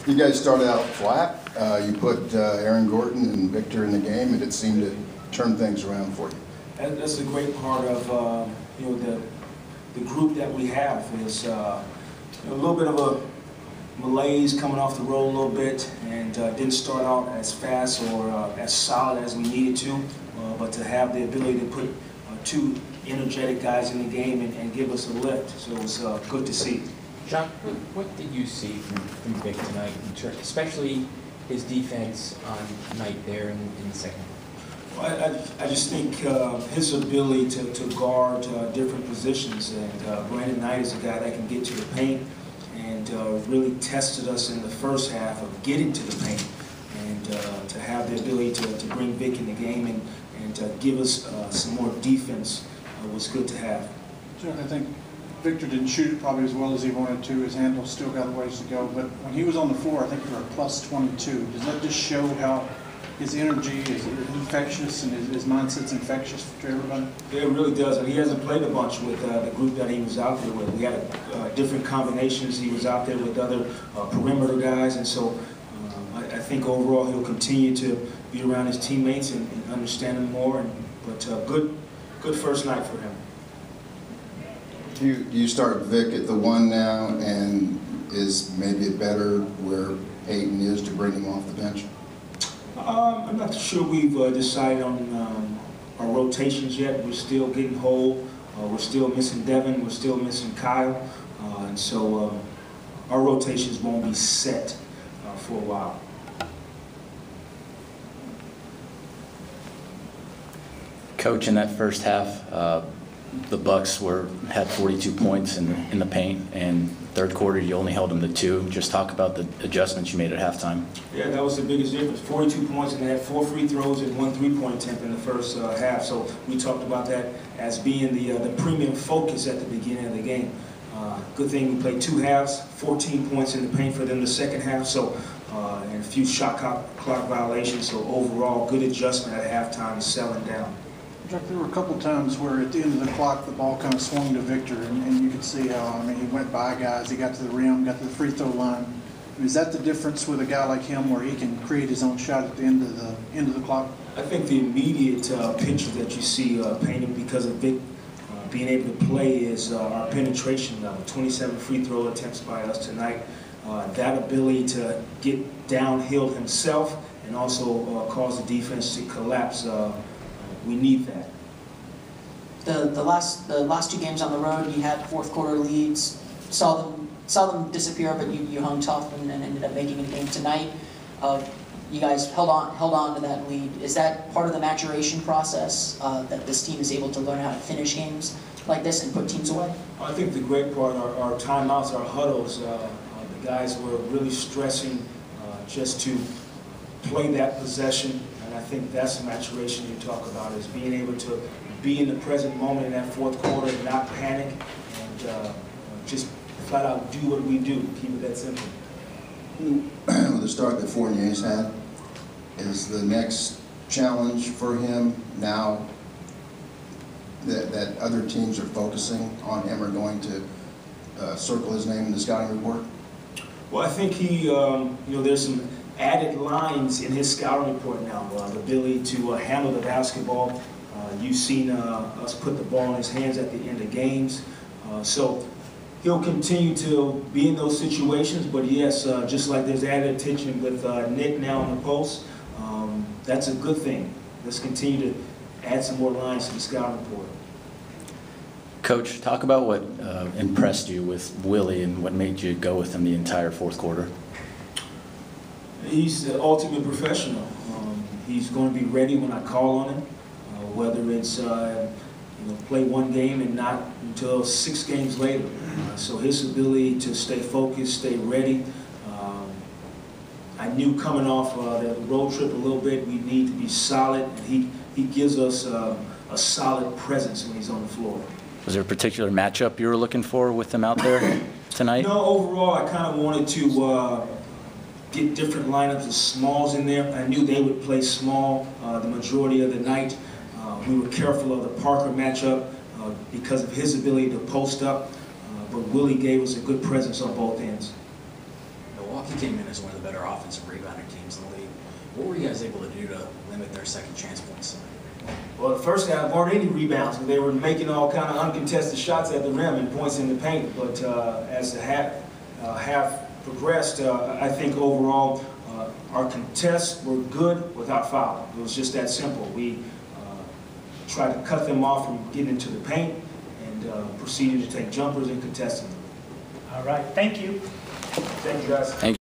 You guys started out flat. You put Aaron Gordon and Victor in the game, and it seemed to turn things around for you. That's the great part of the group that we have is a little bit of a malaise coming off the road a little bit, and didn't start out as fast or as solid as we needed to, but to have the ability to put two energetic guys in the game and give us a lift, so it was good to see. Jacque, what did you see from Vic tonight, especially his defense on night there in the second? Well, I just think his ability to guard different positions, and Brandon Knight is a guy that can get to the paint, and really tested us in the first half of getting to the paint, and to have the ability to bring Vic in the game and give us some more defense was good to have. Sure, I think Victor didn't shoot it probably as well as he wanted to. His handle still got a ways to go, but when he was on the floor, I think you were a plus 22. Does that just show how his energy is infectious and his mindset's infectious to everybody? Yeah, it really does. And he hasn't played a bunch with the group that he was out there with. We had different combinations. He was out there with other perimeter guys, and so I think overall he'll continue to be around his teammates and understand them more. But good first night for him. You start Vic at the 1 now, and is maybe it better where Peyton is to bring him off the bench? I'm not sure we've decided on our rotations yet. We're still getting whole. We're still missing Devin. We're still missing Kyle. And so our rotations won't be set for a while. Coach, in that first half, the Bucks had 42 points in the paint, and third quarter you only held them to 2. Just talk about the adjustments you made at halftime. Yeah, that was the biggest difference. 42 points, and they had 4 free throws and 1 3-point attempt in the first half. So we talked about that as being the premium focus at the beginning of the game. Good thing we played 2 halves, 14 points in the paint for them the second half. So and a few shot clock violations. So overall, good adjustment at halftime, settling down. Jacque, there were a couple times where at the end of the clock the ball kind of swung to Victor, and you could see how, I mean, he went by guys, he got to the rim, got to the free throw line. Is that the difference with a guy like him, where he can create his own shot at the end of the clock? I think the immediate picture that you see painted because of Vic being able to play is our penetration level. 27 free throw attempts by us tonight. That ability to get downhill himself and also cause the defense to collapse. We need that. The last 2 games on the road, you had fourth quarter leads. Saw them disappear, but you hung tough and ended up making a game tonight. You guys held on to that lead. Is that part of the maturation process that this team is able to learn how to finish games like this and put teams away? I think the great part are our timeouts, our huddles. The guys were really stressing just to play that possession. I think that's the maturation you talk about, is being able to be in the present moment in that fourth quarter, not panic, and just flat out do what we do. Keep it that simple. With the start that Fournier's had, is the next challenge for him now that other teams are focusing on him or going to circle his name in the scouting report? Well, I think he, there's some added lines in his scouting report now. The ability to handle the basketball. You've seen us put the ball in his hands at the end of games. So he'll continue to be in those situations, but yes, just like there's added attention with Nick now on the post, that's a good thing. Let's continue to add some more lines to the scouting report. Coach, talk about what impressed you with Willie and what made you go with him the entire fourth quarter. He's the ultimate professional. He's going to be ready when I call on him, whether it's play 1 game and not until 6 games later. So his ability to stay focused, stay ready. I knew coming off the road trip a little bit, we need to be solid. And he gives us a solid presence when he's on the floor. Was there a particular matchup you were looking for with him out there tonight? No, overall I kind of wanted to get different lineups of smalls in there. I knew they would play small the majority of the night. We were careful of the Parker matchup because of his ability to post up, but Willie gave us a good presence on both ends. Milwaukee came in as one of the better offensive rebounding teams in the league. What were you guys able to do to limit their second chance points? Well, the first half weren't any rebounds, but they were making all kind of uncontested shots at the rim and points in the paint. But as the half progressed, I think overall our contests were good without fouling. It was just that simple. We tried to cut them off from getting into the paint and proceeded to take jumpers and contesting them. All right, thank you. Thank you, guys. Thank you.